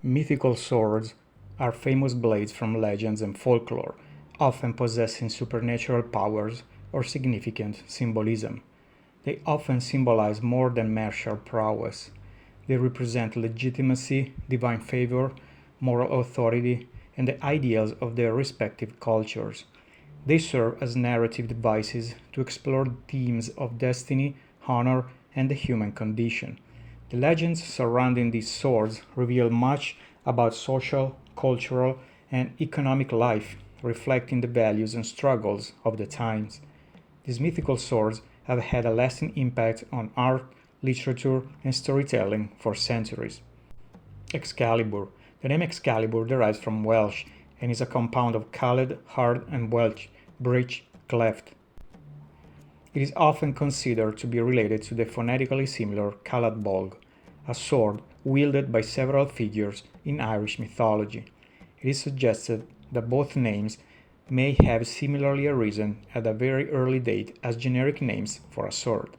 Mythical swords are famous blades from legends and folklore, often possessing supernatural powers or significant symbolism. They often symbolize more than martial prowess. They represent legitimacy, divine favor, moral authority, and the ideals of their respective cultures. They serve as narrative devices to explore themes of destiny, honor, and the human condition. The legends surrounding these swords reveal much about social, cultural, and economic life, reflecting the values and struggles of the times. These mythical swords have had a lasting impact on art, literature, and storytelling for centuries. Excalibur. The name Excalibur derives from Welsh and is a compound of Caled, hard, and Welsh, breach, cleft. It is often considered to be related to the phonetically similar Caladbolg, a sword wielded by several figures in Irish mythology. It is suggested that both names may have similarly arisen at a very early date as generic names for a sword.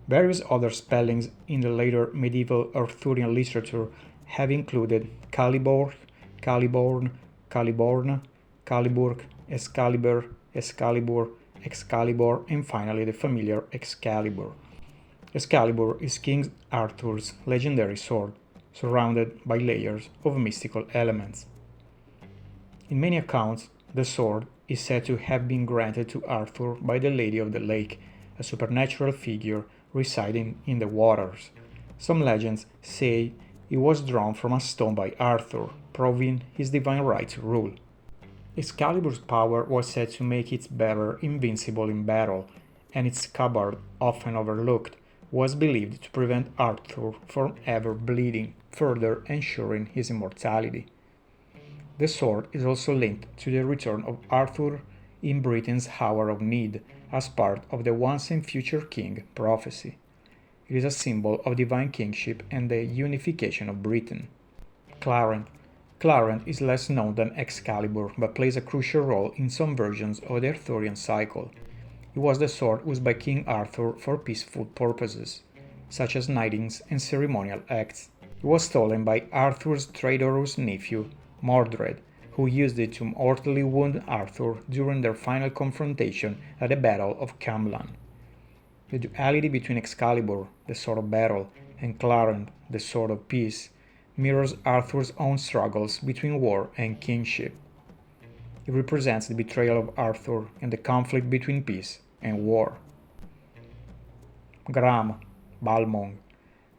Various other spellings in the later medieval Arthurian literature have included Calibourch, Calibourn, Calibourn, Calibourch, Excalibur, Excalibur, Excalibur, and finally the familiar Excalibur. Excalibur is King Arthur's legendary sword, surrounded by layers of mystical elements. In many accounts, the sword is said to have been granted to Arthur by the Lady of the Lake, a supernatural figure residing in the waters. Some legends say it was drawn from a stone by Arthur, proving his divine right to rule. Excalibur's power was said to make its bearer invincible in battle, and its scabbard, often overlooked, was believed to prevent Arthur from ever bleeding, further ensuring his immortality. The sword is also linked to the return of Arthur in Britain's Hour of Need as part of the Once and Future King prophecy. It is a symbol of divine kingship and the unification of Britain. Clarent. Clarent is less known than Excalibur, but plays a crucial role in some versions of the Arthurian cycle. It was the sword used by King Arthur for peaceful purposes, such as knightings and ceremonial acts. It was stolen by Arthur's traitorous nephew, Mordred, who used it to mortally wound Arthur during their final confrontation at the Battle of Camlan. The duality between Excalibur, the sword of battle, and Clarent, the sword of peace, mirrors Arthur's own struggles between war and kingship. It represents the betrayal of Arthur and the conflict between peace and war. Gram, Balmung.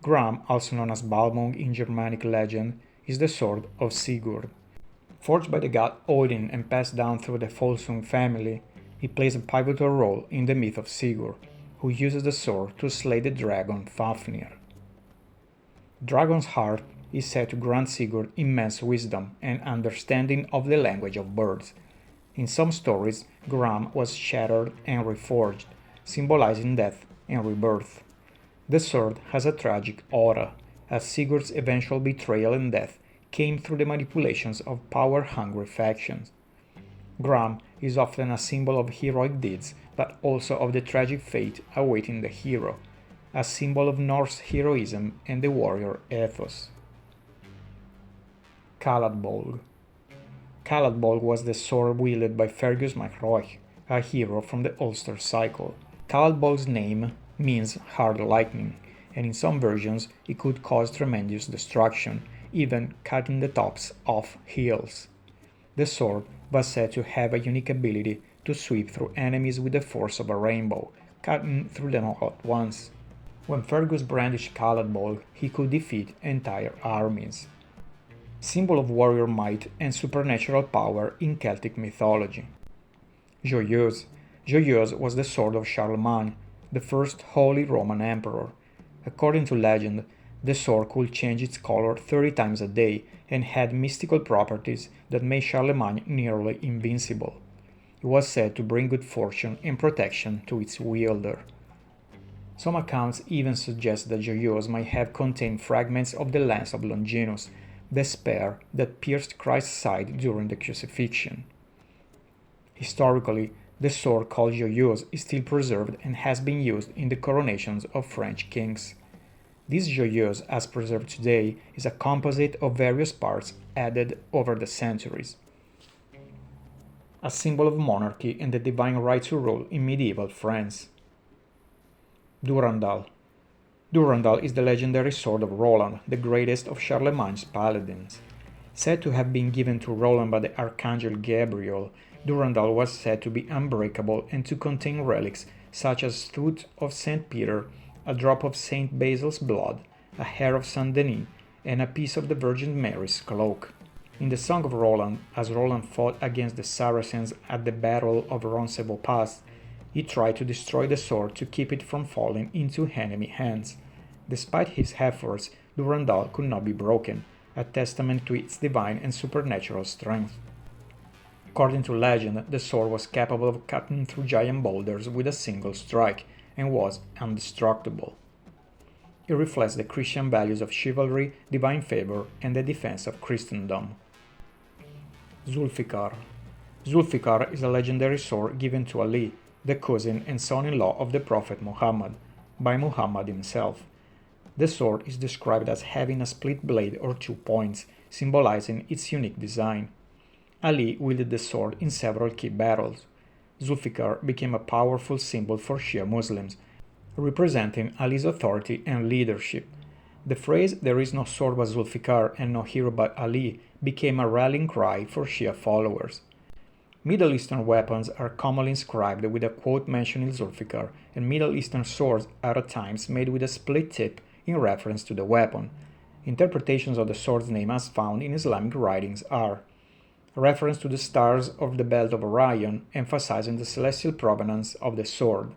Gram, also known as Balmung in Germanic legend, is the sword of Sigurd. Forged by the god Odin and passed down through the Volsung family, it plays a pivotal role in the myth of Sigurd, who uses the sword to slay the dragon Fafnir. Dragon's heart is said to grant Sigurd immense wisdom and understanding of the language of birds. In some stories, Gram was shattered and reforged, symbolizing death and rebirth. The sword has a tragic aura, as Sigurd's eventual betrayal and death came through the manipulations of power-hungry factions. Gram is often a symbol of heroic deeds, but also of the tragic fate awaiting the hero, a symbol of Norse heroism and the warrior ethos. Caladbolg. Caladbolg was the sword wielded by Fergus MacRoich, a hero from the Ulster cycle. Caladbolg's name means hard lightning, and in some versions it could cause tremendous destruction, even cutting the tops off hills. The sword was said to have a unique ability to sweep through enemies with the force of a rainbow, cutting through them all at once. When Fergus brandished Caladbolg, he could defeat entire armies. Symbol of warrior might and supernatural power in Celtic mythology. Joyeuse. Joyeuse was the sword of Charlemagne, the first Holy Roman Emperor. According to legend, the sword could change its color 30 times a day and had mystical properties that made Charlemagne nearly invincible. It was said to bring good fortune and protection to its wielder. Some accounts even suggest that Joyeuse might have contained fragments of the lance of Longinus, the spear that pierced Christ's side during the crucifixion. Historically, the sword called Joyeuse is still preserved and has been used in the coronations of French kings. This Joyeuse, as preserved today, is a composite of various parts added over the centuries. A symbol of monarchy and the divine right to rule in medieval France. Durandal. Durandal is the legendary sword of Roland, the greatest of Charlemagne's paladins. Said to have been given to Roland by the Archangel Gabriel, Durandal was said to be unbreakable and to contain relics such as foot of St. Peter, a drop of St. Basil's blood, a hair of Saint Denis, and a piece of the Virgin Mary's cloak. In the Song of Roland, as Roland fought against the Saracens at the Battle of Roncesvalles, he tried to destroy the sword to keep it from falling into enemy hands. Despite his efforts, Durandal could not be broken, a testament to its divine and supernatural strength. According to legend, the sword was capable of cutting through giant boulders with a single strike, and was indestructible. It reflects the Christian values of chivalry, divine favor, and the defense of Christendom. Zulfikar. Zulfikar is a legendary sword given to Ali, the cousin and son-in-law of the Prophet Muhammad, by Muhammad himself. The sword is described as having a split blade or 2 points, symbolizing its unique design. Ali wielded the sword in several key battles. Zulfikar became a powerful symbol for Shia Muslims, representing Ali's authority and leadership. The phrase "there is no sword but Zulfikar and no hero but Ali" became a rallying cry for Shia followers. Middle Eastern weapons are commonly inscribed with a quote mentioning Zulfikar, and Middle Eastern swords are at times made with a split tip in reference to the weapon. Interpretations of the sword's name as found in Islamic writings are a reference to the stars of the belt of Orion, emphasizing the celestial provenance of the sword.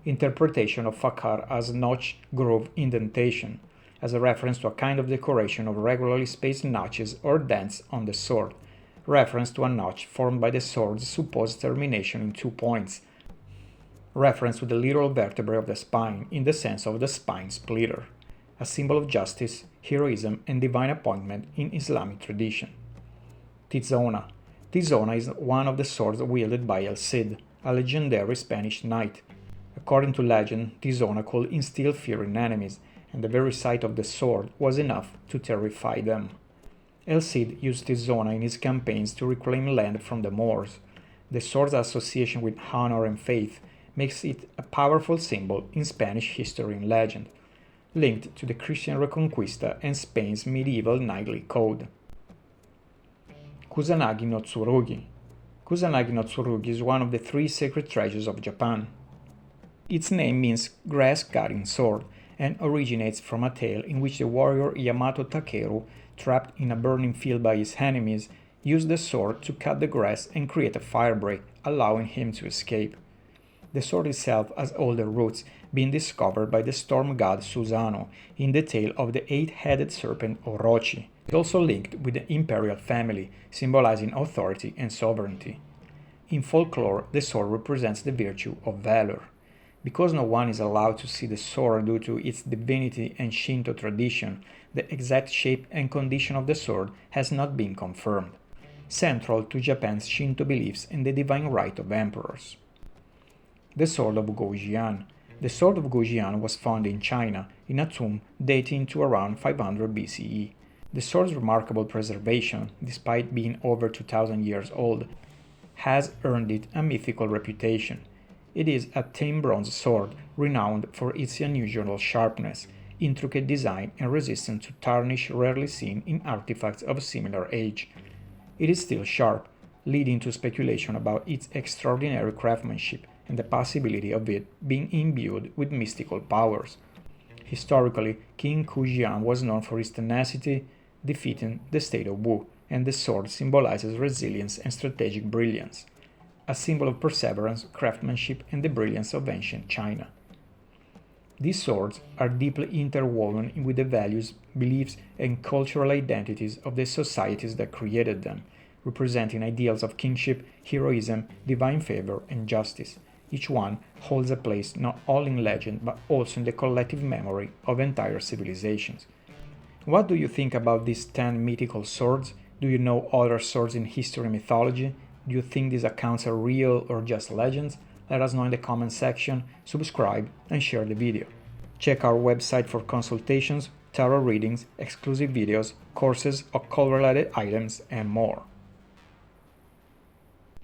Interpretation of Fakar as notch groove indentation, as a reference to a kind of decoration of regularly spaced notches or dents on the sword. Reference to a notch formed by the sword's supposed termination in 2 points. Reference to the literal vertebrae of the spine in the sense of the spine splitter. A symbol of justice, heroism, and divine appointment in Islamic tradition. Tizona. Tizona is one of the swords wielded by El Cid, a legendary Spanish knight. According to legend, Tizona could instill fear in enemies, and the very sight of the sword was enough to terrify them. El Cid used Tizona in his campaigns to reclaim land from the Moors. The sword's association with honor and faith makes it a powerful symbol in Spanish history and legend, linked to the Christian Reconquista and Spain's medieval knightly code. Kusanagi no Tsurugi. Kusanagi no Tsurugi is one of the 3 sacred treasures of Japan. Its name means grass-cutting sword, and originates from a tale in which the warrior Yamato Takeru, trapped in a burning field by his enemies, used the sword to cut the grass and create a firebreak, allowing him to escape. The sword itself has older roots, being discovered by the storm god Susano in the tale of the 8-headed serpent Orochi. It is also linked with the imperial family, symbolizing authority and sovereignty. In folklore, the sword represents the virtue of valor. Because no one is allowed to see the sword due to its divinity and Shinto tradition, the exact shape and condition of the sword has not been confirmed, central to Japan's Shinto beliefs and the divine right of emperors. The Sword of Goujian. The Sword of Goujian was found in China, in a tomb dating to around 500 BCE. The sword's remarkable preservation, despite being over 2,000 years old, has earned it a mythical reputation. It is a tame bronze sword, renowned for its unusual sharpness, intricate design, and resistance to tarnish rarely seen in artifacts of similar age. It is still sharp, leading to speculation about its extraordinary craftsmanship and the possibility of it being imbued with mystical powers. Historically, King Goujian was known for his tenacity, defeating the state of Wu, and the sword symbolizes resilience and strategic brilliance, a symbol of perseverance, craftsmanship, and the brilliance of ancient China. These swords are deeply interwoven with the values, beliefs, and cultural identities of the societies that created them, representing ideals of kingship, heroism, divine favor, and justice. Each one holds a place not only in legend but also in the collective memory of entire civilizations. What do you think about these 10 mythical swords? Do you know other swords in history and mythology? Do you think these accounts are real or just legends? Let us know in the comment section, subscribe, and share the video. Check our website for consultations, tarot readings, exclusive videos, courses, occult-related items, and more.